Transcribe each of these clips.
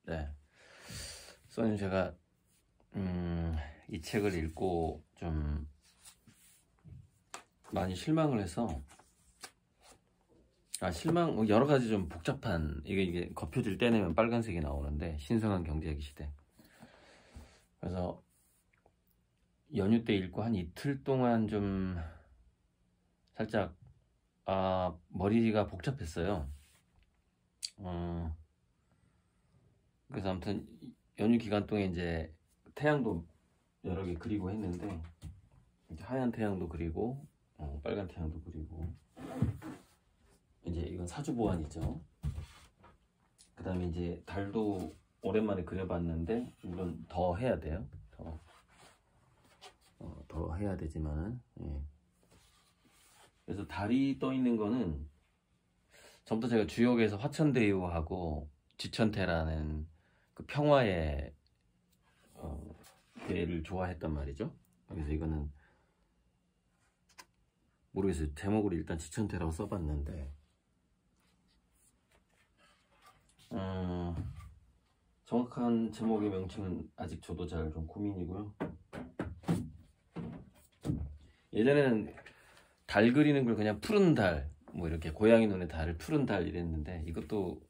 네. 선생님 제가 이 책을 읽고 좀 많이 실망을 해서 실망 여러 가지 좀 복잡한 이게 겉표지를 떼내면 빨간색이 나오는데 신성한 경제기 시대. 그래서 연휴 때 읽고 한 이틀 동안 좀 살짝 머리가 복잡했어요. 그래서 아무튼 연휴 기간 동안 이제 태양도 여러 개 그리고 했는데 이제 하얀 태양도 그리고 빨간 태양도 그리고 이제 이건 사주 보안이죠. 그 다음에 이제 달도 오랜만에 그려봤는데 물론 더 해야 돼요. 더 해야 되지만은 예. 그래서 달이 떠 있는 거는 전부터 제가 주역에서 화천대유하고 지천태라는 그 평화의 배를 좋아했단 말이죠. 그래서 이거는 모르겠어요. 제목을 일단 지천태라고 써봤는데 정확한 제목의 명칭은 아직 저도 잘 좀 고민이고요. 예전에는 달 그리는 걸 그냥 푸른 달, 뭐 이렇게 고양이 눈의 달을 푸른 달 이랬는데 이것도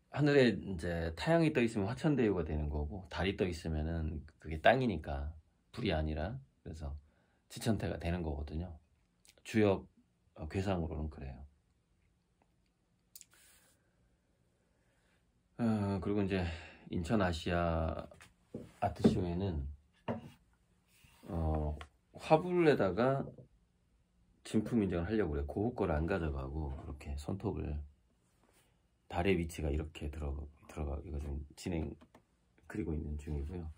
하늘에 이제 태양이 떠 있으면 화천대유가 되는 거고 달이 떠 있으면은 그게 땅이니까 불이 아니라 그래서 지천태가 되는 거거든요. 주역 괴상으로는 그래요. 그리고 이제 인천 아시아 아트쇼에는 화불에다가 진품 인증을 하려고 그래. 고흐 거를 안 가져가고 이렇게 손톱을 달의 위치가 이렇게 들어가 이거 좀 그리고 있는 중이고요.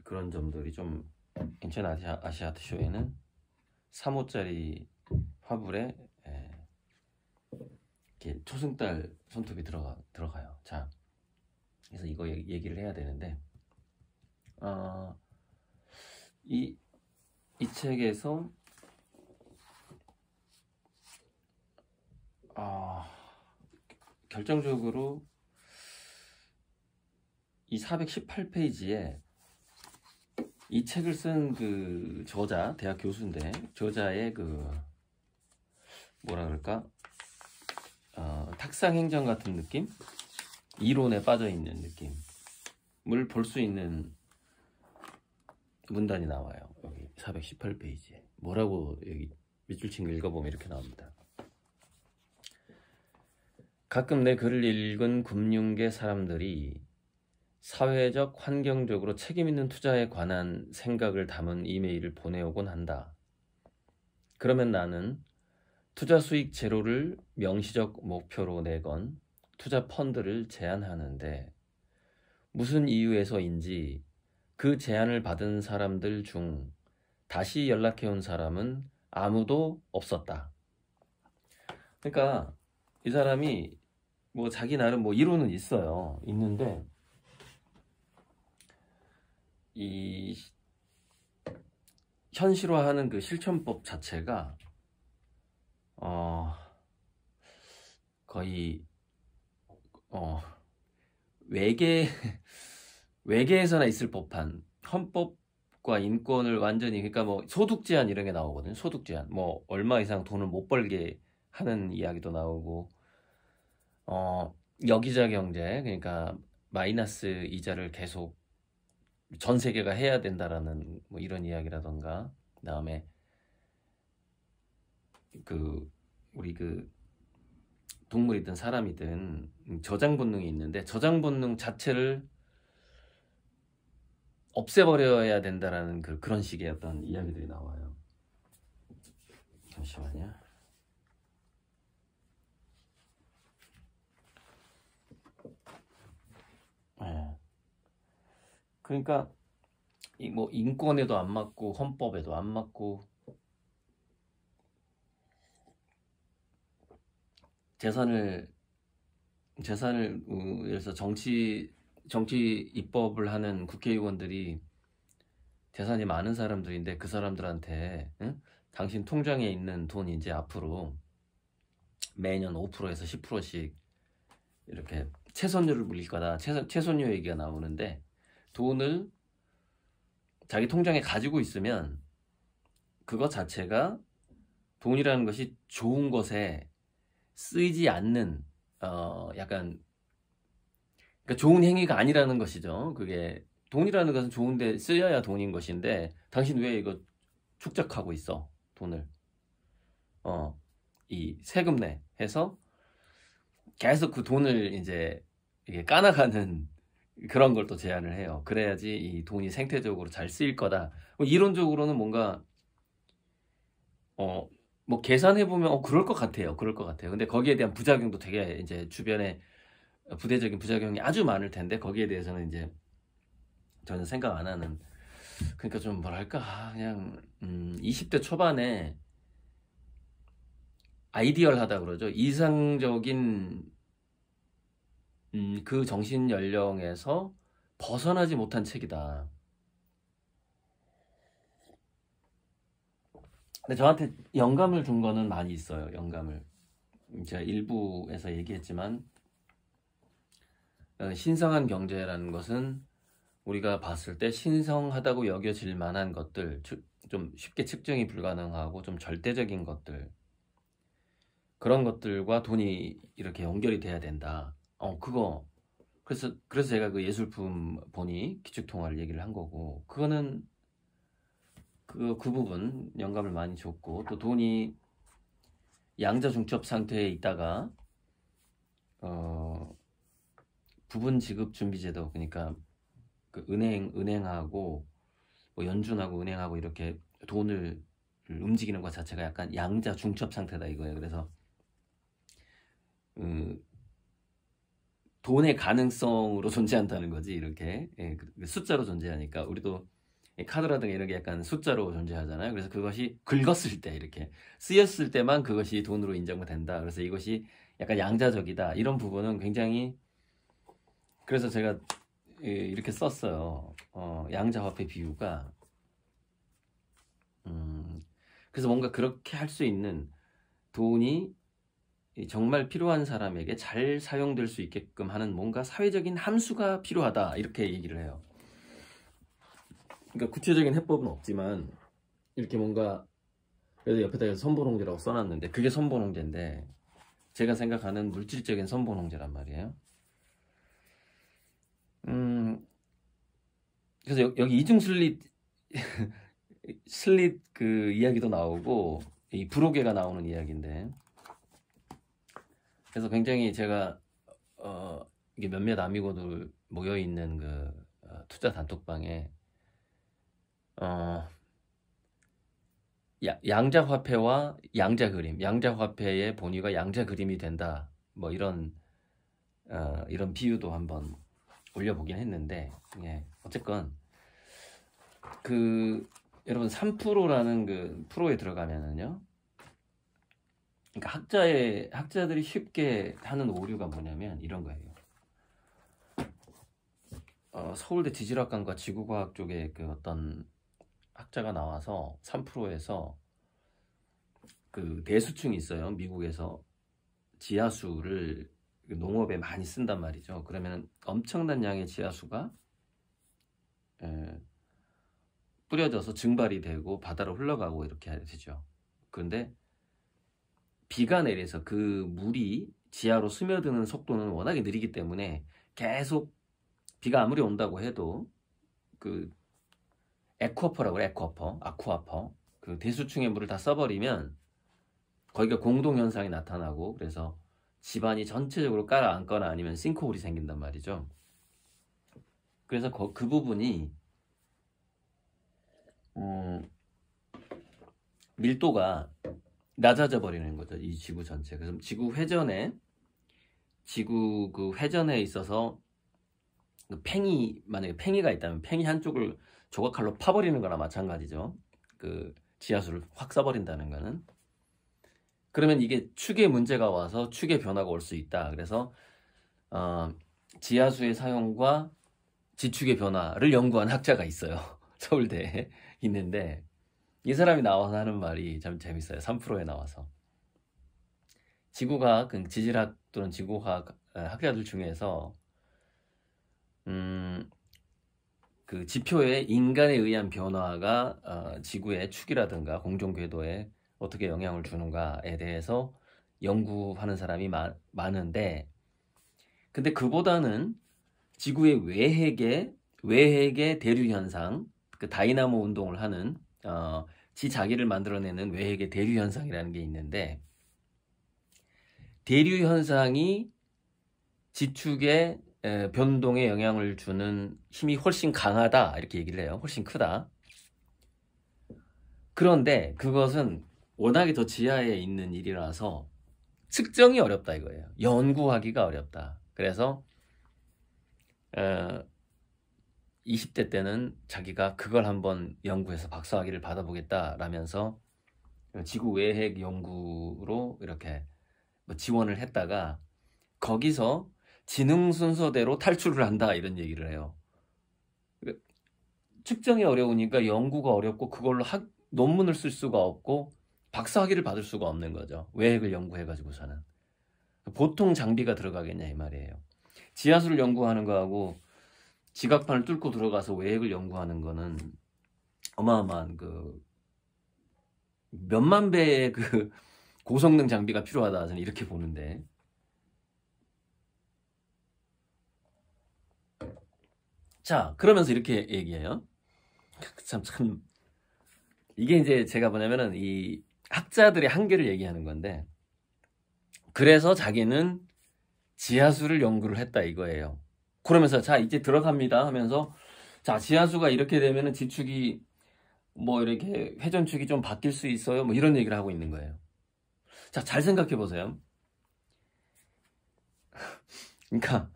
그런 점들이 좀 인천 아시아 아트쇼에는 3호짜리 화불에 이렇게 초승달 손톱이 들어가요. 자, 그래서 이거 얘기를 해야 되는데 이 책에서 결정적으로 이 418페이지에 이 책을 쓴 그 저자, 대학 교수인데 저자의 그 뭐라 그럴까 탁상행정 같은 느낌? 이론에 빠져있는 느낌을 볼 수 있는 문단이 나와요. 여기 418페이지에 뭐라고 여기 밑줄 친 거 읽어보면 이렇게 나옵니다. 가끔 내 글을 읽은 금융계 사람들이 사회적, 환경적으로 책임있는 투자에 관한 생각을 담은 이메일을 보내오곤 한다. 그러면 나는 투자 수익 제로를 명시적 목표로 내건 투자 펀드를 제안하는데 무슨 이유에서인지 그 제안을 받은 사람들 중 다시 연락해온 사람은 아무도 없었다. 그러니까 이 사람이 뭐 자기 나름 뭐 이론은 있는데 이 현실화하는 그 실천법 자체가 거의 외계에서나 있을 법한 헌법과 인권을 완전히 그러니까 뭐 소득 제한 이런 게 나오거든요. 소득 제한 뭐 얼마 이상 돈을 못 벌게 하는 이야기도 나오고 여기자 경제 그러니까 마이너스 이자를 계속 전 세계가 해야 된다라는 뭐 이런 이야기라던가 그다음에 우리 동물이든 사람이든 저장 본능이 있는데 저장 본능 자체를 없애버려야 된다라는 그런 식의 어떤 이야기들이 나와요. 잠시만요. 네. 그러니까 뭐 인권에도 안 맞고 헌법에도 안 맞고 재산을 그래서 정치 입법을 하는 국회의원들이 재산이 많은 사람들인데 그 사람들한테 당신 통장에 있는 돈이 이제 앞으로 매년 5%에서 10%씩 이렇게 채손료를 물릴 거다. 채손료 얘기가 나오는데 돈을 자기 통장에 가지고 있으면 그것 자체가 돈이라는 것이 좋은 것에 쓰이지 않는 약간 그러니까 좋은 행위가 아니라는 것이죠. 그게 돈이라는 것은 좋은데 쓰여야 돈인 것인데 당신 왜 이거 축적하고 있어 돈을 이 세금 내 해서 계속 그 돈을 이제 이게 까나가는 그런 걸 또 제안을 해요. 그래야지 이 돈이 생태적으로 잘 쓰일 거다. 이론적으로는 뭔가 뭐 계산해보면 그럴 것 같아요. 그럴 것 같아요. 근데 거기에 대한 부작용도 되게 이제 주변에 부대적인 부작용이 아주 많을 텐데 거기에 대해서는 이제 전혀 생각 안 하는 그러니까 좀 뭐랄까 그냥 20대 초반에 아이디얼하다 그러죠. 이상적인 그 정신 연령에서 벗어나지 못한 책이다. 근데 저한테 영감을 준 거는 많이 있어요. 영감을 제가 일부에서 얘기했지만 신성한 경제라는 것은 우리가 봤을 때 신성하다고 여겨질 만한 것들, 좀 쉽게 측정이 불가능하고 좀 절대적인 것들, 그런 것들과 돈이 이렇게 연결이 돼야 된다. 그래서 제가 그 예술품 보니 기축통화를 얘기를 한 거고, 그거는 그 부분 영감을 많이 줬고, 또 돈이 양자 중첩 상태에 있다가 부분 지급 준비 제도, 그러니까 그 은행하고 뭐 연준하고 은행하고 이렇게 돈을 움직이는 것 자체가 약간 양자 중첩 상태다 이거예요. 그래서 돈의 가능성으로 존재한다는 거지. 이렇게 숫자로 존재하니까 우리도 카드라든가 이런 게 약간 숫자로 존재하잖아요. 그래서 그것이 긁었을 때 이렇게 쓰였을 때만 그것이 돈으로 인정된다. 그래서 이것이 약간 양자적이다. 이런 부분은 굉장히 그래서 제가 이렇게 썼어요. 양자화폐 비유가 그래서 뭔가 그렇게 할 수 있는 돈이 정말 필요한 사람에게 잘 사용될 수 있게끔 하는 뭔가 사회적인 함수가 필요하다 이렇게 얘기를 해요. 그러니까 구체적인 해법은 없지만 이렇게 뭔가 그래서 옆에다 선본홍제라고 써놨는데 그게 선본홍제인데 제가 생각하는 물질적인 선본홍제란 말이에요. 그래서 여기 이중슬릿 슬릿 그 이야기도 나오고 이 불호계가 나오는 이야기인데 그래서 굉장히 제가 이게 몇몇 아미고들 모여 있는 그 투자 단톡방에 양자 화폐와 양자 그림, 양자 화폐의 본위가 양자 그림이 된다. 뭐 이런 비유도 한번 올려보긴 했는데 어쨌건 그 여러분 3%라는 그 프로에 들어가면은요. 그러니까 학자들이 쉽게 하는 오류가 뭐냐면 이런 거예요. 서울대 지질학관과 지구과학 쪽에 그 어떤 학자가 나와서 3%에서 그 대수층이 있어요. 미국에서 지하수를 농업에 많이 쓴단 말이죠. 그러면 엄청난 양의 지하수가 뿌려져서 증발이 되고 바다로 흘러가고 이렇게 되죠. 그런데 비가 내려서 그 물이 지하로 스며드는 속도는 워낙에 느리기 때문에 계속 비가 아무리 온다고 해도 그 에쿠어퍼라고 그래. 아쿠아퍼 그 대수층의 물을 다 써버리면 거기가 공동현상이 나타나고 그래서 집안이 전체적으로 깔아앉거나 아니면 싱크홀이 생긴단 말이죠. 그래서 그 부분이 밀도가 낮아져 버리는 거죠. 이 지구 전체. 그래서 지구 회전에 있어서 만약에 팽이가 있다면 팽이 한쪽을 조각칼로 파버리는 거나 마찬가지죠. 그 지하수를 확 써버린다는 거는. 그러면 이게 축에 문제가 와서 축의 변화가 올 수 있다. 그래서 지하수의 사용과 지축의 변화를 연구한 학자가 있어요. 서울대에 있는데 이 사람이 나와서 하는 말이 참 재밌어요. 3%에 나와서 지구과학, 지질학 또는 지구과학 학자들 중에서 그 지표의 인간에 의한 변화가 지구의 축이라든가 공정 궤도에 어떻게 영향을 주는가에 대해서 연구하는 사람이 많은데, 근데 그보다는 지구의 외핵의 대류 현상, 그 다이나모 운동을 하는 자기를 만들어내는 외핵의 대류 현상이라는 게 있는데, 대류 현상이 지축의 변동에 영향을 주는 힘이 훨씬 강하다 이렇게 얘기를 해요. 훨씬 크다. 그런데 그것은 워낙에 더 지하에 있는 일이라서 측정이 어렵다 이거예요. 연구하기가 어렵다. 그래서 20대 때는 자기가 그걸 한번 연구해서 박사학위를 받아보겠다라면서 지구 외핵 연구로 이렇게 지원을 했다가 거기서 지능 순서대로 탈출을 한다 이런 얘기를 해요. 측정이 어려우니까 연구가 어렵고 그걸로 논문을 쓸 수가 없고 박사학위를 받을 수가 없는 거죠. 외핵을 연구해가지고서는. 보통 장비가 들어가겠냐 이 말이에요. 지하수를 연구하는 거하고 지각판을 뚫고 들어가서 외핵을 연구하는 거는 어마어마한 그 몇만 배의 그 고성능 장비가 필요하다 저는 이렇게 보는데, 자 그러면서 이렇게 얘기해요. 참 이게 이제 제가 뭐냐면은 이 학자들의 한계를 얘기하는 건데, 그래서 자기는 지하수를 연구를 했다 이거예요. 그러면서 자 이제 들어갑니다 하면서 자 지하수가 이렇게 되면은 지축이 뭐 이렇게 회전축이 좀 바뀔 수 있어요 뭐 이런 얘기를 하고 있는 거예요. 자 잘 생각해 보세요. 그러니까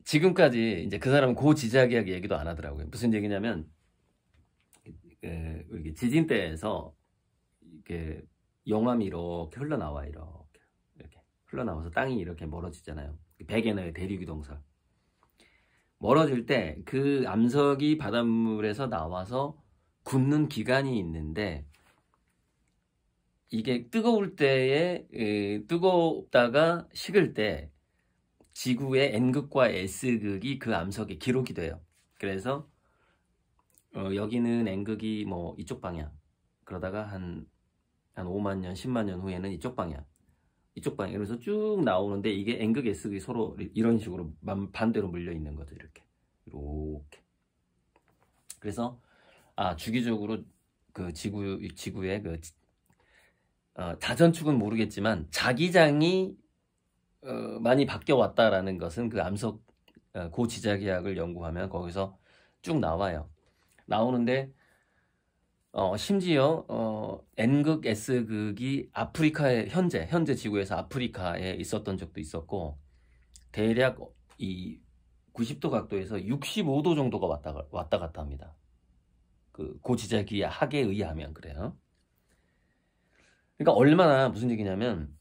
지금까지 이제 그 사람은 고지자기학 얘기도 안 하더라고요. 무슨 얘기냐면 이렇게 지진 때에서 이렇게 용암이 이렇게 흘러나와 이렇게 흘러나와서 땅이 이렇게 멀어지잖아요. 백에너의 대륙 이동설. 멀어질 때 그 암석이 바닷물에서 나와서 굳는 기간이 있는데, 이게 뜨거울 때에 뜨겁다가 식을 때 지구의 N극과 S극이 그 암석에 기록이 돼요. 그래서 여기는 N극이 뭐 이쪽 방향, 그러다가 한 5만 년, 10만 년 후에는 이쪽 방향, 이러면서 쭉 나오는데, 이게 N극, S극이 서로 이런 식으로 반대로 물려 있는 거죠. 이렇게. 그래서 주기적으로 그 지구의 그 자전축은 모르겠지만 자기장이 많이 바뀌어 왔다라는 것은 그 암석 고지자기학을 연구하면 거기서 쭉 나오는데 심지어 N극, S극이 아프리카에 현재 지구에서 아프리카에 있었던 적도 있었고, 대략 이 90도 각도에서 65도 정도가 왔다 갔다 합니다. 그 고지자기학에 의하면 그래요. 그러니까 얼마나 무슨 얘기냐면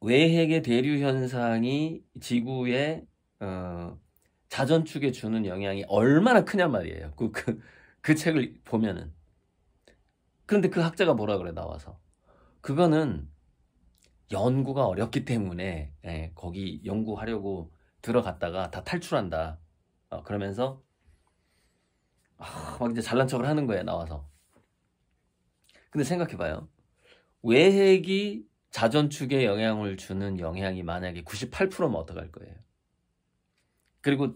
외핵의 대류 현상이 지구의 자전축에 주는 영향이 얼마나 크냔 말이에요. 그 책을 보면은. 그런데 그 학자가 뭐라 그래 나와서, 그거는 연구가 어렵기 때문에 거기 연구하려고 들어갔다가 다 탈출한다. 그러면서 막 이제 잘난 척을 하는 거예요 나와서. 근데 생각해봐요. 외핵이 자전축에 영향을 주는 영향이 만약에 98%면 어떡할 거예요. 그리고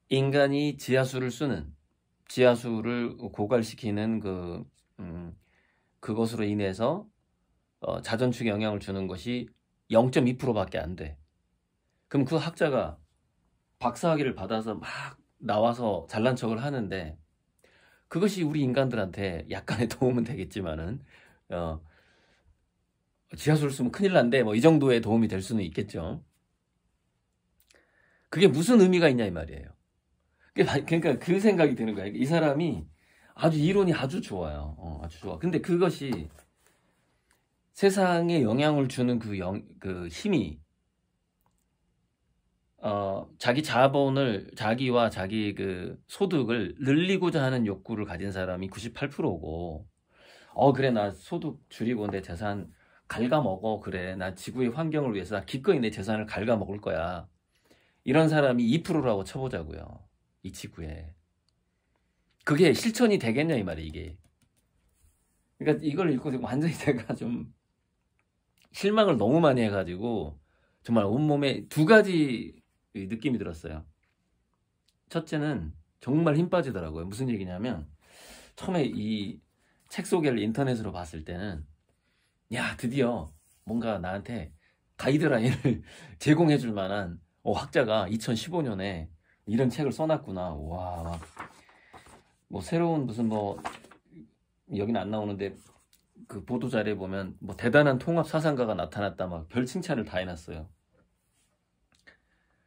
인간이 지하수를 고갈시키는 그것으로 인해서 자전축에 영향을 주는 것이 0.2%밖에 안 돼. 그럼 그 학자가 박사학위를 받아서 막 나와서 잘난 척을 하는데, 그것이 우리 인간들한테 약간의 도움은 되겠지만은 지하수를 쓰면 큰일 난데 뭐 이 정도의 도움이 될 수는 있겠죠. 그게 무슨 의미가 있냐 이 말이에요. 그러니까 그 생각이 드는 거예요. 이 사람이 이론이 아주 좋아요. 아주 좋아. 근데 그것이 세상에 영향을 주는 그 힘이 자기 자기와 자기 그 소득을 늘리고자 하는 욕구를 가진 사람이 98%고, 그래 나 소득 줄이고 내 재산 갉아먹어. 그래, 나 지구의 환경을 위해서 나 기꺼이 내 재산을 갉아먹을 거야. 이런 사람이 2%라고 쳐보자고요. 이 지구에. 그게 실천이 되겠냐 이 말이에요, 이게. 그러니까 이걸 읽고 완전히 제가 좀 실망을 너무 많이 해가지고 정말 온몸에 두 가지 느낌이 들었어요. 첫째는 정말 힘 빠지더라고요. 무슨 얘기냐면, 처음에 이 책 소개를 인터넷으로 봤을 때는, 야, 드디어 뭔가 나한테 가이드라인을 제공해 줄 만한 학자가 2015년에 이런 책을 써놨구나. 와, 뭐 새로운 무슨 뭐 여기는 안 나오는데 그 보도 자료에 보면 뭐 대단한 통합 사상가가 나타났다, 막 별 칭찬을 다 해놨어요.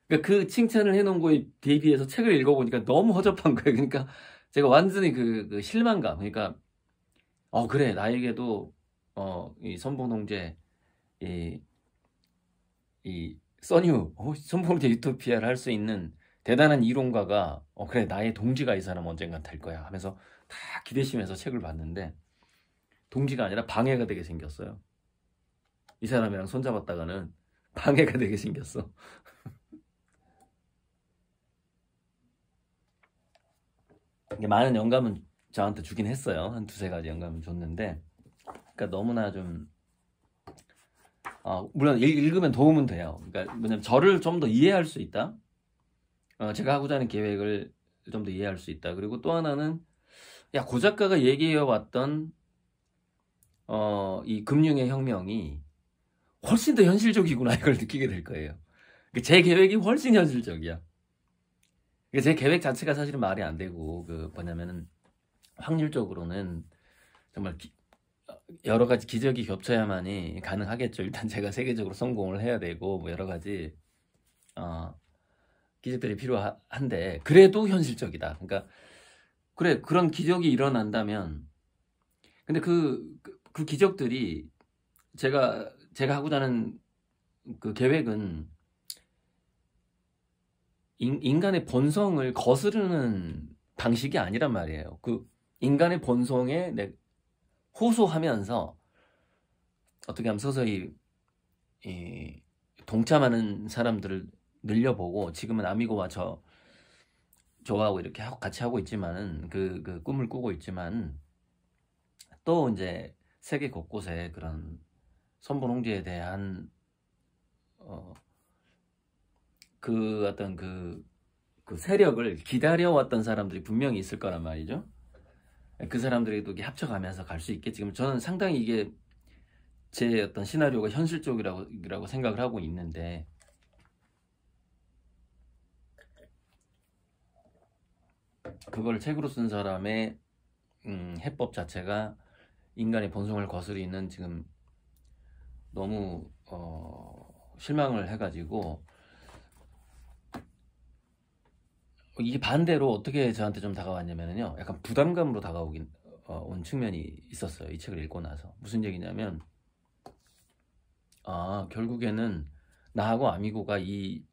그러니까 그 칭찬을 해놓은 거에 대비해서 책을 읽어보니까 너무 허접한 거예요. 그러니까 제가 완전히 그 실망감. 그러니까 그래, 나에게도 이 선봉동제 이 써뉴 선봉동제 유토피아를 할 수 있는 대단한 이론가가 그래, 나의 동지가 이 사람 언젠간 될 거야 하면서 다 기대시면서 책을 봤는데, 동지가 아니라 방해가 되게 생겼어요. 이 사람이랑 손잡았다가는 방해가 되게 생겼어. 많은 영감은 저한테 주긴 했어요. 한 두세 가지 영감을 줬는데, 그러니까 너무나 좀 물론 읽으면 도움은 돼요. 그러니까 뭐냐면 저를 좀 더 이해할 수 있다. 제가 하고자 하는 계획을 좀 더 이해할 수 있다. 그리고 또 하나는, 야, 고 작가가 얘기해 왔던 이 금융의 혁명이 훨씬 더 현실적이구나, 이걸 느끼게 될 거예요. 제 계획이 훨씬 현실적이야. 제 계획 자체가 사실은 말이 안 되고, 그 뭐냐면은 확률적으로는 정말 여러 가지 기적이 겹쳐야만이 가능하겠죠. 일단 제가 세계적으로 성공을 해야 되고, 뭐 여러 가지 기적들이 필요한데, 그래도 현실적이다. 그러니까 그래, 그런 기적이 일어난다면, 근데 그 기적들이 제가 하고자 하는 그 계획은 인간의 본성을 거스르는 방식이 아니란 말이에요. 그 인간의 본성에 호소하면서 어떻게 하면 서서히 동참하는 사람들을 늘려보고, 지금은 아미고와 저하고 이렇게 같이 하고 있지만은 그 꿈을 꾸고 있지만, 또 이제 세계 곳곳에 그런 선봉동제에 대한 그 어떤 그 세력을 기다려왔던 사람들이 분명히 있을 거란 말이죠. 그 사람들에도 합쳐가면서 갈 수 있겠지. 저는 상당히 이게 제 어떤 시나리오가 현실적이라고 생각을 하고 있는데, 그걸 책으로 쓴 사람의 해법 자체가 인간의 본성을 거스리는, 지금 너무 실망을 해가지고, 이게 반대로 어떻게 저한테 좀 다가왔냐면요, 약간 부담감으로 온 측면이 있었어요. 이 책을 읽고 나서. 무슨 얘기냐면, 결국에는 나하고 아미고가 이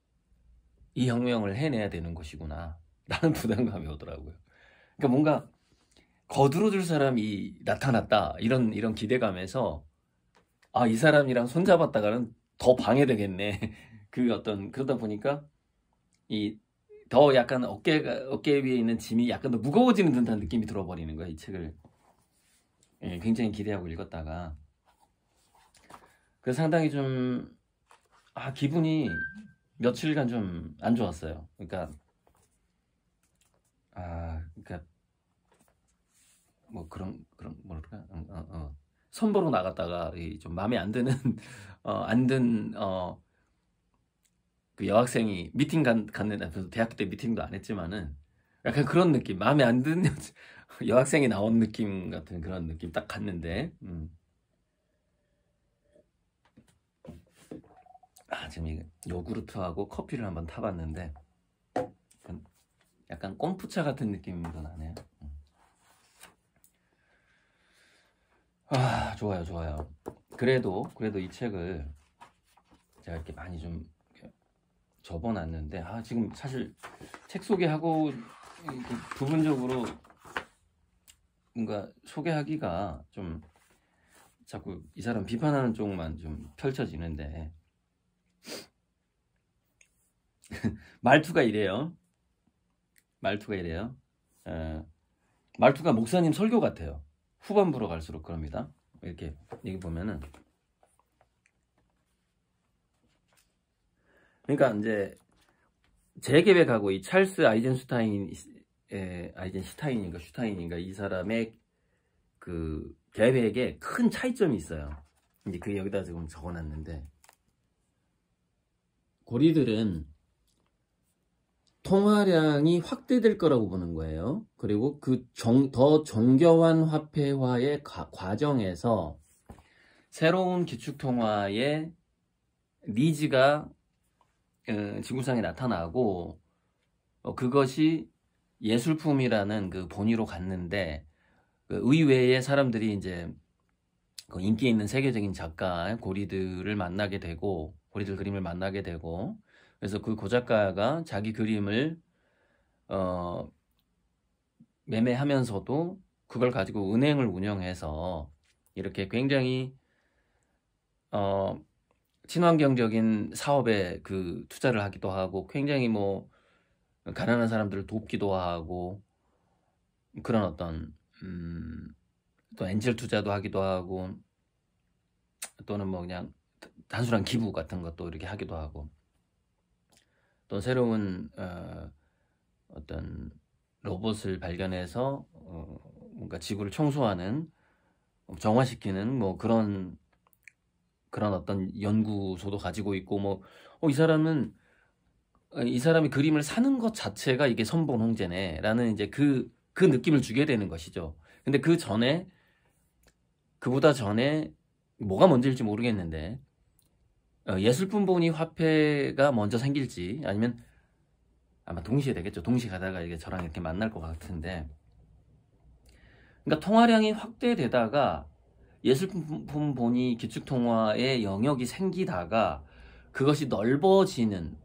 혁명을 해내야 되는 것이구나 라는 부담감이 오더라고요. 그러니까 뭔가 거들어줄 사람이 나타났다, 이런 기대감에서, 이 사람이랑 손잡았다가는 더 방해되겠네. 그러다 보니까 더 약간 어깨 위에 있는 짐이 약간 더 무거워지는 듯한 느낌이 들어버리는 거야, 이 책을. 굉장히 기대하고 읽었다가. 그래서 상당히 좀 기분이 며칠간 좀 안 좋았어요. 그러니까 뭐 그런 뭐랄까, 선보러 나갔다가 좀 마음에 안 드는 그 여학생이 미팅 갔는데, 대학교 때 미팅도 안 했지만은 약간 그런 느낌, 마음에 안 드는 여학생이 나온 느낌 같은 그런 느낌 딱 갔는데, 지금 이게 요구르트하고 커피를 한번 타봤는데 약간 꼼푸차 같은 느낌도 나네요. 좋아요. 그래도 이 책을 제가 이렇게 많이 좀 접어놨는데, 지금 사실 책 소개하고 부분적으로 뭔가 소개하기가 좀 자꾸 이 사람 비판하는 쪽만 좀 펼쳐지는데 말투가 이래요. 말투가 이래요. 말투가 목사님 설교 같아요. 후반부로 갈수록 그럽니다. 이렇게 여기 보면은 그러니까 이제 재계획하고 이 찰스 슈타인인가 이 사람의 그 계획에 큰 차이점이 있어요. 이제 그 여기다 지금 적어놨는데 고리들은 통화량이 확대될 거라고 보는 거예요. 그리고 그 더 정교한 화폐화의 과정에서 새로운 기축통화의 니즈가 지구상에 나타나고 그것이 예술품이라는 그 본의로 갔는데 그 의외의 사람들이 이제 그 인기 있는 세계적인 작가 고리들을 만나게 되고 고리들 그림을 만나게 되고 그래서 그 고작가가 자기 그림을 매매하면서도 그걸 가지고 은행을 운영해서 이렇게 굉장히 친환경적인 사업에 그 투자를 하기도 하고 굉장히 뭐 가난한 사람들을 돕기도 하고 그런 어떤 또 엔젤 투자도 하기도 하고 또는 뭐 그냥 단순한 기부 같은 것도 이렇게 하기도 하고 또 새로운 어떤 로봇을 발견해서 뭔가 지구를 청소하는 정화시키는 뭐 그런 어떤 연구소도 가지고 있고 뭐 이 사람이 그림을 사는 것 자체가 이게 선본 홍제네 라는 이제 그 느낌을 주게 되는 것이죠. 근데 그보다 전에 뭐가 먼저일지 모르겠는데 예술품 본위 화폐가 먼저 생길지 아니면 아마 동시에 되겠죠. 동시에 가다가 이게 저랑 이렇게 만날 것 같은데 그러니까 통화량이 확대되다가 예술품 본위 기축통화의 영역이 생기다가 그것이 넓어지는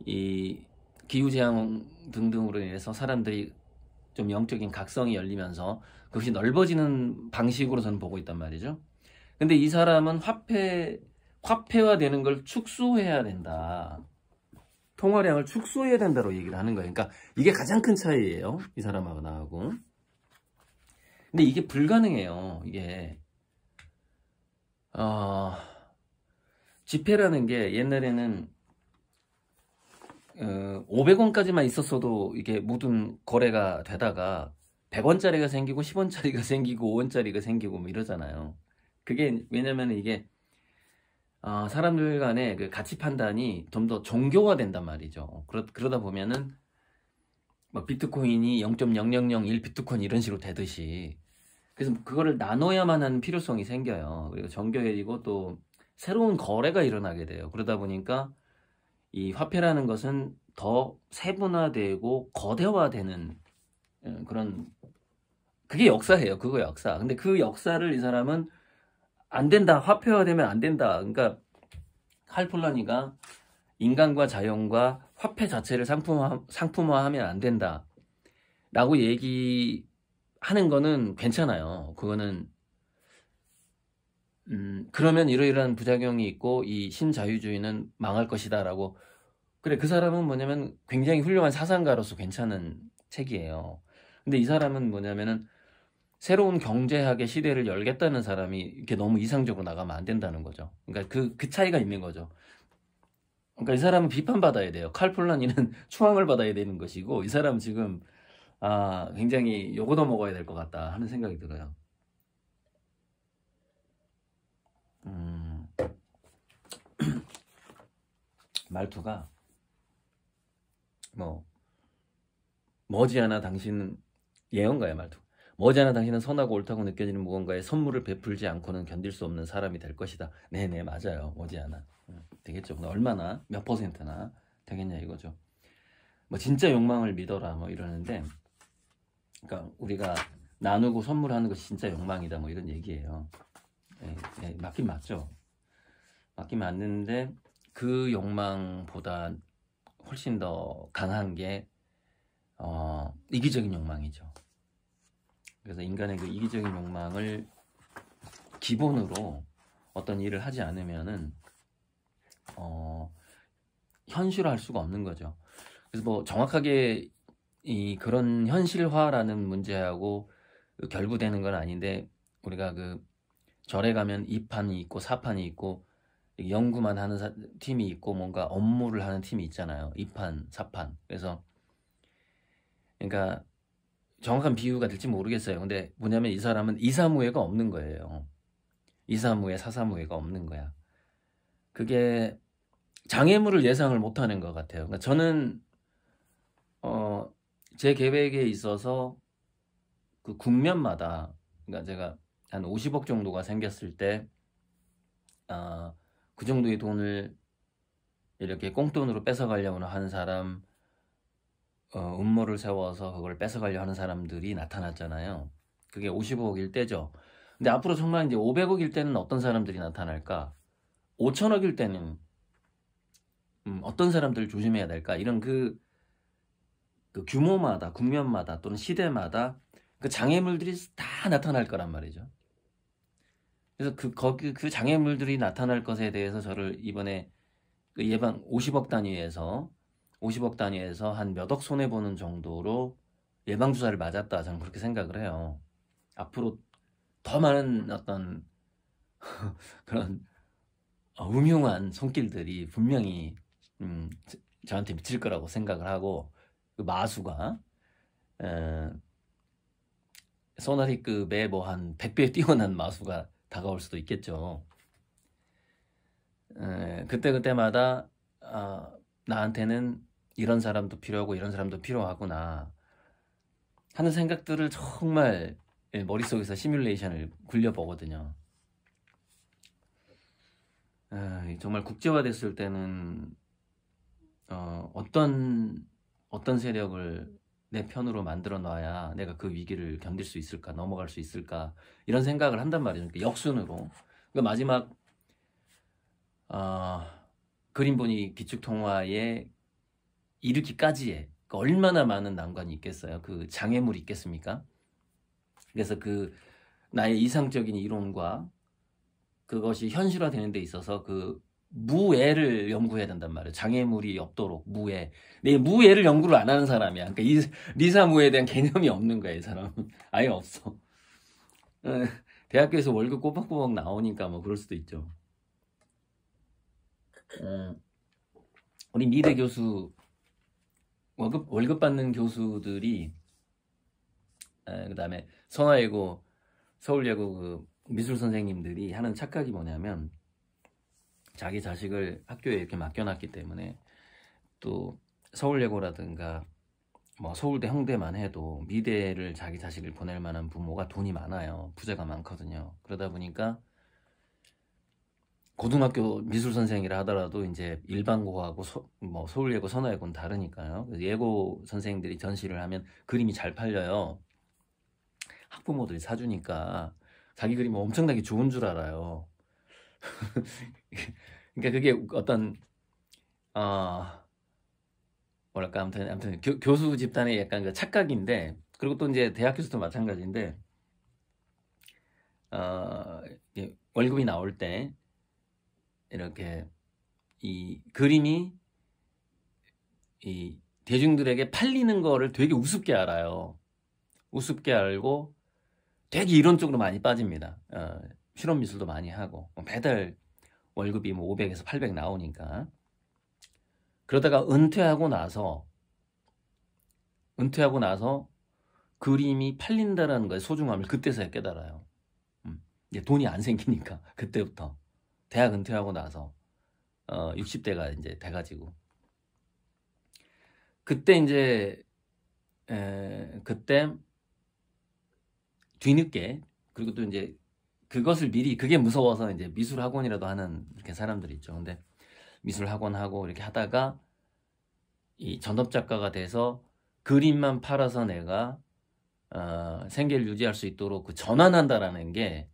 이 기후재앙 등등으로 인해서 사람들이 좀 영적인 각성이 열리면서 그것이 넓어지는 방식으로 저는 보고 있단 말이죠. 근데 이 사람은 화폐화되는 걸 축소해야 된다. 통화량을 축소해야 된다고 얘기를 하는 거예요. 그러니까 이게 가장 큰 차이예요. 이 사람하고 나하고. 근데 이게 불가능해요. 이게 지폐라는 게 옛날에는 500원까지만 있었어도 이게 모든 거래가 되다가 100원짜리가 생기고 10원짜리가 생기고 5원짜리가 생기고 뭐 이러잖아요. 그게 왜냐면 이게 사람들 간의 그 가치 판단이 좀 더 정교화된단 말이죠. 그러다 보면은 뭐 비트코인이 0.0001 비트코인 이런 식으로 되듯이 그래서 그거를 나눠야만 하는 필요성이 생겨요. 그리고 정교해지고 또 새로운 거래가 일어나게 돼요. 그러다 보니까 이 화폐라는 것은 더 세분화되고 거대화되는 그런 그게 역사예요. 그거 역사. 근데 그 역사를 이 사람은 안 된다. 화폐화되면 안 된다. 그러니까 칼폴라니가 인간과 자연과 화폐 자체를 상품화하면 안 된다. 라고 얘기하는 거는 괜찮아요. 그거는 그러면 이러이러한 부작용이 있고 이 신자유주의는 망할 것이다 라고 그래 그 사람은 뭐냐면 굉장히 훌륭한 사상가로서 괜찮은 책이에요. 근데 이 사람은 뭐냐면은 새로운 경제학의 시대를 열겠다는 사람이 이렇게 너무 이상적으로 나가면 안 된다는 거죠. 그러니까 그 차이가 있는 거죠. 그러니까 이 사람은 비판받아야 돼요. 칼폴라니는 추앙을 받아야 되는 것이고 이 사람은 지금 굉장히 욕 얻어 먹어야 될 것 같다 하는 생각이 들어요. 말투가 머지않아 당신은 예언가요 말투. 머지않아 당신은 선하고 옳다고 느껴지는 무언가에 선물을 베풀지 않고는 견딜 수 없는 사람이 될 것이다. 네네 맞아요. 머지않아 되겠죠. 근데 얼마나 몇 %나 되겠냐 이거죠. 뭐 진짜 욕망을 믿어라 뭐 이러는데 그러니까 우리가 나누고 선물하는 것이 진짜 욕망이다 뭐 이런 얘기예요. 맞긴 맞죠. 맞긴 맞는데 그 욕망보다 훨씬 더 강한 게 이기적인 욕망이죠. 그래서 인간의 그 이기적인 욕망을 기본으로 어떤 일을 하지 않으면은 현실화할 수가 없는 거죠. 그래서 뭐 정확하게 그런 현실화라는 문제하고 결부되는 건 아닌데, 우리가 그 절에 가면 2판이 있고 4판이 있고 연구만 하는 팀이 있고 뭔가 업무를 하는 팀이 있잖아요. 2판, 4판. 그래서 그러니까 정확한 비유가 될지 모르겠어요. 근데 뭐냐면 이 사람은 이사무회가 없는 거예요. 이사무회, 사사무회가 없는 거야. 그게 장애물을 예상을 못하는 것 같아요. 그러니까 저는 제 계획에 있어서 그 국면마다, 그러니까 제가 한 50억 정도가 생겼을 때 그 정도의 돈을 이렇게 꽁돈으로 뺏어가려고 하는 사람, 음모를 세워서 그걸 뺏어가려 하는 사람들이 나타났잖아요. 그게 50억일 때죠. 근데 앞으로 정말 이제 500억일 때는 어떤 사람들이 나타날까? 5천억일 때는 어떤 사람들을 조심해야 될까? 이런 그 규모마다, 국면마다 또는 시대마다 그 장애물들이 다 나타날 거란 말이죠. 그래서 그 장애물들이 나타날 것에 대해서 저를 이번에 그 50억 단위에서 한 몇 억 손해보는 정도로 예방주사를 맞았다. 저는 그렇게 생각을 해요. 앞으로 더 많은 어떤 그런 음흉한 손길들이 분명히 저한테 미칠 거라고 생각을 하고, 그 마수가 소나리급의 뭐 한 100배 뛰어난 마수가 다가올 수도 있겠죠. 그때마다 나한테는 이런 사람도 필요하고 이런 사람도 필요하구나 하는 생각들을 정말 머릿속에서 시뮬레이션을 굴려보거든요. 정말 국제화됐을 때는 어떤 세력을 내 편으로 만들어 놔야 내가 그 위기를 견딜 수 있을까, 넘어갈 수 있을까, 이런 생각을 한단 말이죠. 그러니까 역순으로. 그러니까 마지막 그린보니 기축통화에 이르기까지의 얼마나 많은 난관이 있겠어요. 그 장애물이 있겠습니까? 그래서 그 나의 이상적인 이론과 그것이 현실화되는 데 있어서 그 무애를 연구해야 된단 말이에요. 장애물이 없도록 무애. 내 무애를 연구를 안 하는 사람이야. 그러니까 이 리사무에 대한 개념이 없는 거야, 이 사람은. 아예 없어. 대학교에서 월급 꼬박꼬박 나오니까 뭐 그럴 수도 있죠. 우리 미대 교수, 월급 받는 교수들이, 그 다음에 선화예고, 서울예고 그 미술 선생님들이 하는 착각이 뭐냐면, 자기 자식을 학교에 이렇게 맡겨놨기 때문에, 또 서울예고라든가 뭐 서울대, 형대만 해도 미대를 자기 자식을 보낼 만한 부모가 돈이 많아요. 부자가 많거든요. 그러다 보니까 고등학교 미술 선생이라 하더라도 이제 일반고하고 뭐 서울예고, 선화예고는 다르니까요. 그래서 예고 선생님들이 전시를 하면 그림이 잘 팔려요. 학부모들이 사주니까 자기 그림이 엄청나게 좋은 줄 알아요. 그러니까 그게 어떤 뭐랄까, 아무튼 교수 집단의 약간 그 착각인데, 그리고 또 이제 대학 교수도 마찬가지인데, 월급이 나올 때 이렇게 이 그림이 이 대중들에게 팔리는 거를 되게 우습게 알아요. 우습게 알고 되게 이론적으로 많이 빠집니다. 실험 미술도 많이 하고 매달 월급이 뭐 500에서 800 나오니까. 그러다가 은퇴하고 나서 그림이 팔린다라는 거에 소중함을 그때서야 깨달아요. 이제 돈이 안 생기니까. 그때부터 대학 은퇴하고 나서 60대가 이제 돼가지고, 그때 이제 그때 뒤늦게, 그리고 또 이제 그것을 미리, 그게 무서워서 이제 미술 학원이라도 하는 이렇게 사람들이 있죠. 근데 미술 학원 하고 이렇게 하다가 이 전업 작가가 돼서 그림만 팔아서 내가 생계를 유지할 수 있도록 그 전환한다라는 게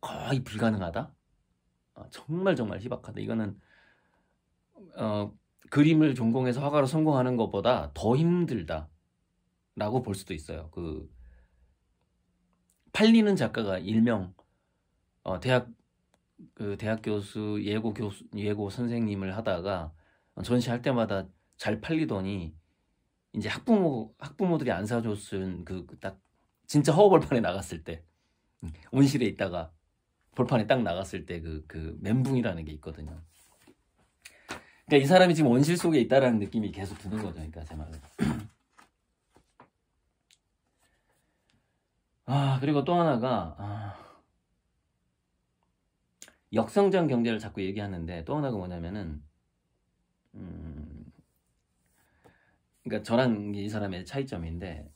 거의 불가능하다. 정말 희박하다. 이거는 그림을 전공해서 화가로 성공하는 것보다 더 힘들다 라고 볼 수도 있어요. 그 팔리는 작가가 일명 대학 교수 예고 선생님을 하다가 전시할 때마다 잘 팔리더니 이제 학부모들이 안 사줬은 딱 진짜 허허벌판에 나갔을 때 온실에 있다가 벌판에 딱 나갔을 때 그 멘붕이라는 게 있거든요. 그러니까 이 사람이 지금 온실 속에 있다라는 느낌이 계속 드는 거죠. 그러니까 제 말은. 그리고 또 하나가 역성장 경제를 자꾸 얘기하는데 또 하나가 뭐냐면은 그러니까 저랑 이 사람의 차이점인데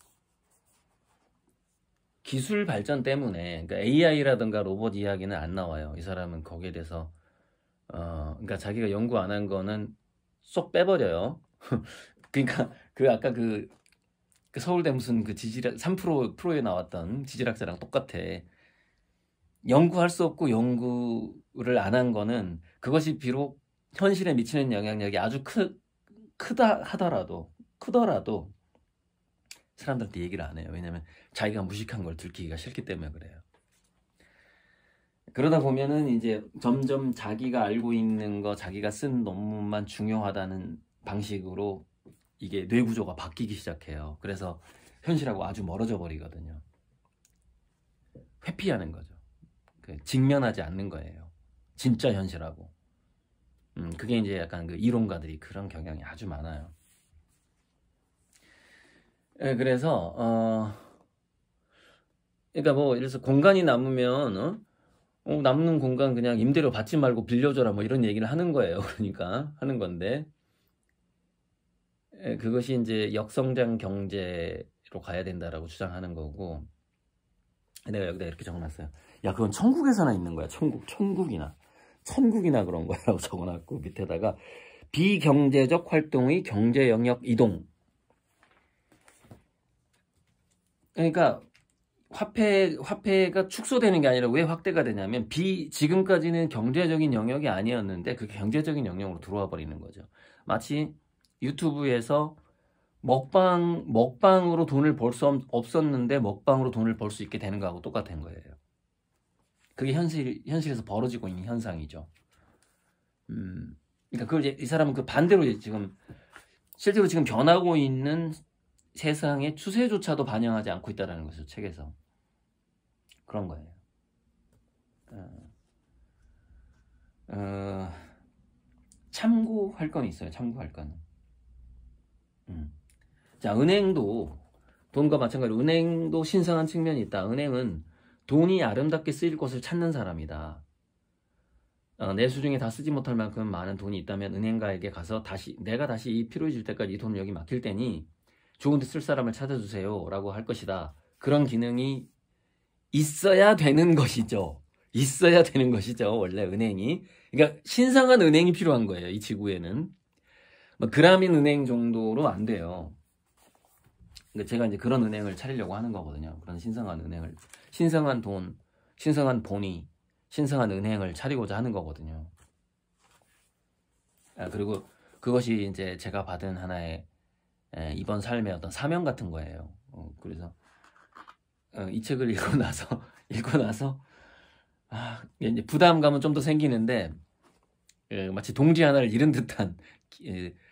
기술 발전 때문에 그러니까 AI라든가 로봇 이야기는 안 나와요. 이 사람은 거기에 대해서 그러니까 자기가 연구 안 한 거는 쏙 빼버려요. 그러니까 아까 그 서울대 무슨 그 지질학 3%에 나왔던 지질학자랑 똑같아. 연구할 수 없고 연구를 안 한 거는 그것이 비록 현실에 미치는 영향력이 아주 크더라도 사람들한테 얘기를 안 해요. 왜냐면 자기가 무식한 걸 들키기가 싫기 때문에 그래요. 그러다 보면은 이제 점점 자기가 알고 있는 거, 자기가 쓴 논문만 중요하다는 방식으로 이게 뇌구조가 바뀌기 시작해요. 그래서 현실하고 아주 멀어져 버리거든요. 회피하는 거죠. 직면하지 않는 거예요. 진짜 현실하고. 그게 이제 약간 그 이론가들이 그런 경향이 아주 많아요. 그래서 그러니까 뭐 이래서 공간이 남으면 남는 공간 그냥 임대료 받지 말고 빌려줘라 뭐 이런 얘기를 하는 거예요. 그러니까 하는 건데 그것이 이제 역성장 경제로 가야 된다라고 주장하는 거고 내가 여기다 이렇게 적어놨어요. 야 그건 천국에서나 있는 거야. 천국이나 그런 거라고 적어놨고 밑에다가 비경제적 활동의 경제 영역 이동. 그러니까 화폐가 축소되는 게 아니라 왜 확대가 되냐면 지금까지는 경제적인 영역이 아니었는데 그게 경제적인 영역으로 들어와 버리는 거죠. 마치 유튜브에서 먹방으로 돈을 벌 수 없었는데 먹방으로 돈을 벌 수 있게 되는 거하고 똑같은 거예요. 그게 현실에서 벌어지고 있는 현상이죠. 그러니까 그걸 이 사람은 그 반대로 실제로 지금 변하고 있는 세상의 추세조차도 반영하지 않고 있다는 것이죠. 책에서. 그런 거예요. 참고할 건 있어요. 참고할 거는. 자, 은행도 돈과 마찬가지로 은행도 신성한 측면이 있다. 은행은 돈이 아름답게 쓰일 곳을 찾는 사람이다. 내 수중에 다 쓰지 못할 만큼 많은 돈이 있다면 은행가에게 가서 내가 다시 필요해질 때까지 이 돈을 여기 맡길 테니 좋은 데 쓸 사람을 찾아주세요 라고 할 것이다. 그런 기능이 있어야 되는 것이죠. 원래 은행이. 그러니까 신성한 은행이 필요한 거예요. 이 지구에는. 뭐 그라민 은행 정도로 안 돼요. 그러니까 제가 이제 그런 은행을 차리려고 하는 거거든요. 그런 신성한 은행을, 신성한 돈, 신성한 본위, 신성한 은행을 차리고자 하는 거거든요. 그리고 그것이 이제 제가 받은 하나의 이번 삶의 어떤 사명 같은 거예요. 그래서 이 책을 읽고 나서 이제 부담감은 좀 더 생기는데 마치 동지 하나를 잃은 듯한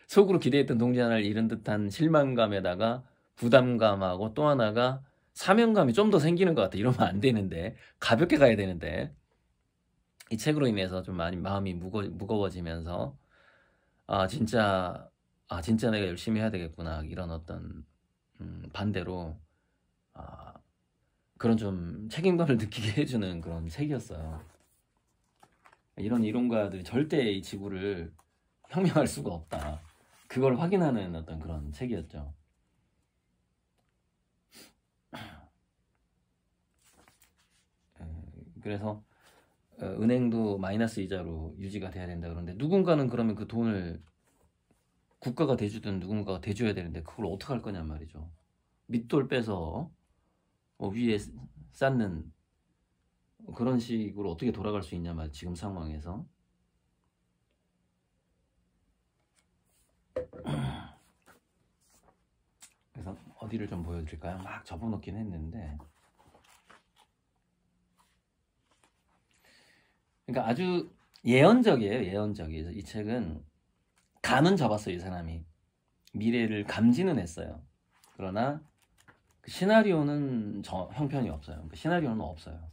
속으로 기대했던 동지 하나를 잃은 듯한 실망감에다가 부담감하고 또 하나가 사명감이 좀 더 생기는 것 같아. 이러면 안 되는데 가볍게 가야 되는데 이 책으로 인해서 좀 많이 마음이 무거워지면서 진짜 내가 열심히 해야 되겠구나 이런 어떤 반대로 그런 좀 책임감을 느끼게 해주는 그런 책이었어요. 이런 이론가들이 절대 이 지구를 혁명할 수가 없다. 그걸 확인하는 어떤 그런 책이었죠. 그래서 은행도 마이너스 이자로 유지가 돼야 된다 그러는데 누군가는 그러면 그 돈을 국가가 대주든 누군가가 대줘야 되는데 그걸 어떻게 할 거냐 말이죠. 밑돌 빼서 위에 쌓는 그런 식으로 어떻게 돌아갈 수 있냐 말이죠. 지금 상황에서. 그래서 어디를 좀 보여드릴까요? 막 접어놓긴 했는데 그러니까 아주 예언적이에요. 예언적이에요. 이 책은 감은 잡았어요. 이 사람이 미래를 감지는 했어요. 그러나 그 시나리오는 형편이 없어요. 그 시나리오는 없어요.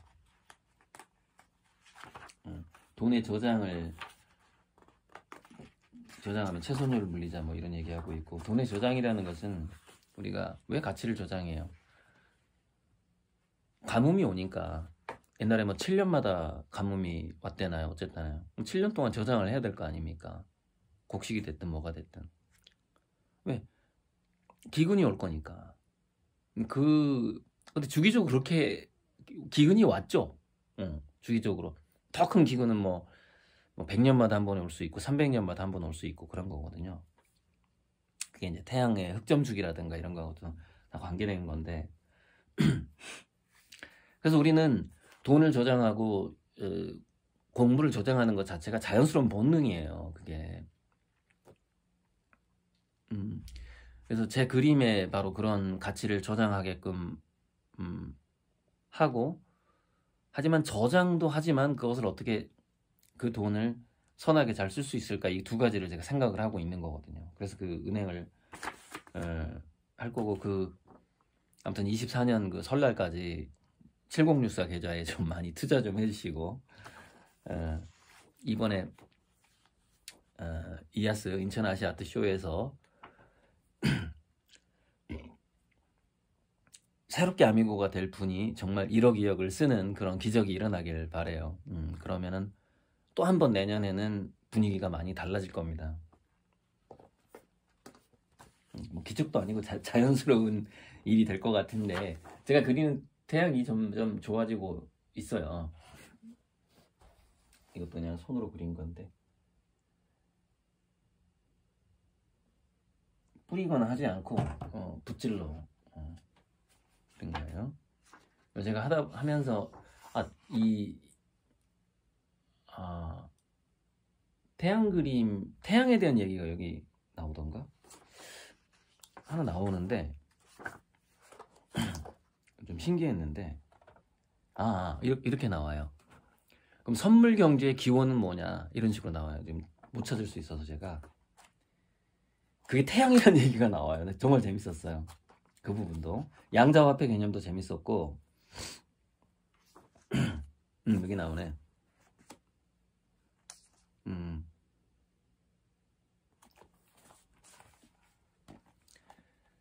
돈의 저장하면 채손료를 물리자 뭐 이런 얘기하고 있고, 돈의 저장이라는 것은 우리가 왜 가치를 저장해요? 가뭄이 오니까 옛날에 뭐 7년마다 가뭄이 왔대나요? 어쨌다나요? 7년 동안 저장을 해야 될 거 아닙니까? 곡식이 됐든 뭐가 됐든. 왜? 기근이 올 거니까. 근데 주기적으로 그렇게 기근이 왔죠. 주기적으로. 더 큰 기근은 뭐 100년마다 한 번에 올 수 있고 300년마다 한 번 올 수 있고 그런 거거든요. 그게 이제 태양의 흑점 주기라든가 이런 거하고도 다 관계되는 건데. 그래서 우리는 돈을 저장하고 공부를 저장하는 것 자체가 자연스러운 본능이에요. 그게. 그래서 제 그림에 바로 그런 가치를 저장하게끔 하고, 하지만 저장도 하지만 그것을 어떻게 그 돈을 선하게 잘 쓸 수 있을까, 이 두 가지를 제가 생각을 하고 있는 거거든요. 그래서 그 은행을 할 거고, 아무튼 24년 그 설날까지 7064 계좌에 좀 많이 투자 좀 해주시고, 이번에 이아스 인천 아시아트 쇼에서 새롭게 아미고가 될 분이 정말 1억 2억을 쓰는 그런 기적이 일어나길 바래요. 그러면은 또 한 번 내년에는 분위기가 많이 달라질 겁니다. 뭐 기적도 아니고 자연스러운 일이 될 것 같은데, 제가 그리는 태양이 점점 좋아지고 있어요. 이것도 그냥 손으로 그린 건데 뿌리거나 하지 않고 붓질로 그린 거예요. 제가 하면서 태양 그림, 태양에 대한 얘기가 여기 나오던가? 하나 나오는데 좀 신기했는데, 이렇게 나와요. 그럼 선물 경제의 기원은 뭐냐, 이런 식으로 나와요. 지금 못 찾을 수 있어서 제가, 그게 태양이라는 얘기가 나와요. 정말 재밌었어요. 그 부분도. 양자화폐 개념도 재밌었고, 여기 나오네.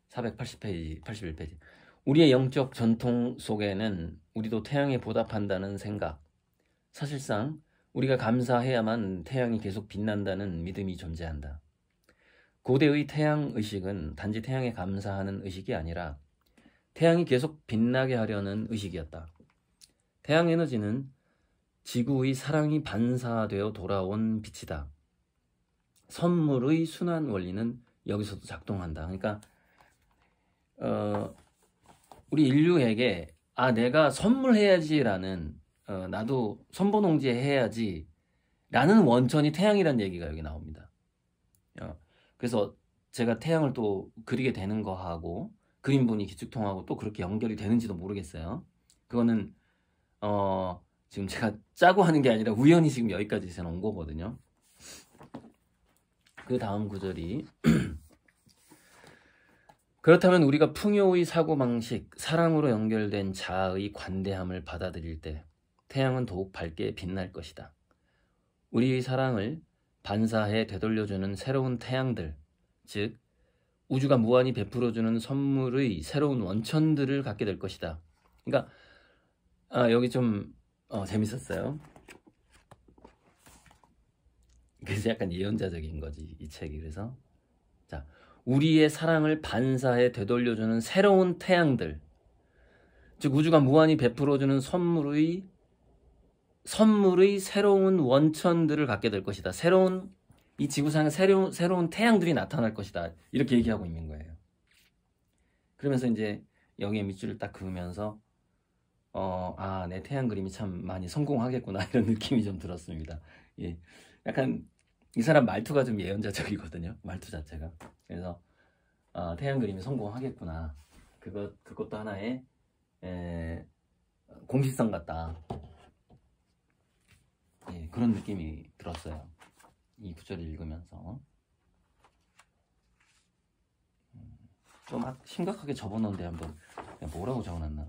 480페이지, 81페이지. 우리의 영적 전통 속에는 우리도 태양에 보답한다는 생각, 사실상 우리가 감사해야만 태양이 계속 빛난다는 믿음이 존재한다. 고대의 태양 의식은 단지 태양에 감사하는 의식이 아니라 태양이 계속 빛나게 하려는 의식이었다. 태양 에너지는 지구의 사랑이 반사되어 돌아온 빛이다. 선물의 순환 원리는 여기서도 작동한다. 그러니까 우리 인류에게 내가 선물해야지라는, 나도 선보농지 해야지 라는 원천이 태양이라는 얘기가 여기 나옵니다. 그래서 제가 태양을 또 그리게 되는 거하고 그림분이 기축통하고 또 그렇게 연결이 되는지도 모르겠어요. 그거는 지금 제가 짜고 하는 게 아니라 우연히 지금 여기까지 제가 온 거거든요. 그 다음 구절이 그렇다면 우리가 풍요의 사고방식, 사랑으로 연결된 자아의 관대함을 받아들일 때 태양은 더욱 밝게 빛날 것이다. 우리의 사랑을 반사해 되돌려주는 새로운 태양들, 즉 우주가 무한히 베풀어주는 선물의 새로운 원천들을 갖게 될 것이다. 그러니까 여기 좀 재밌었어요. 그래서 약간 예언자적인 거지, 이 책이. 그래서 자, 우리의 사랑을 반사해 되돌려주는 새로운 태양들, 즉 우주가 무한히 베풀어주는 선물의 새로운 원천들을 갖게 될 것이다. 이 지구상에 새로운 태양들이 나타날 것이다. 이렇게 얘기하고 있는 거예요. 그러면서 이제 여기에 밑줄을 딱 그으면서 내 태양 그림이 참 많이 성공하겠구나, 이런 느낌이 좀 들었습니다. 예, 약간 이 사람 말투가 좀 예언자적이거든요. 말투 자체가. 그래서 태양 그림이 성공하겠구나. 그것도 하나의 공식성 같다. 예, 그런 느낌이 들었어요. 이 구절을 읽으면서 좀 심각하게 접어놓은데 한번 뭐라고 적어놨나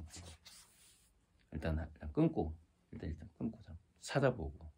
일단 끊고 일단 끊고 찾아보고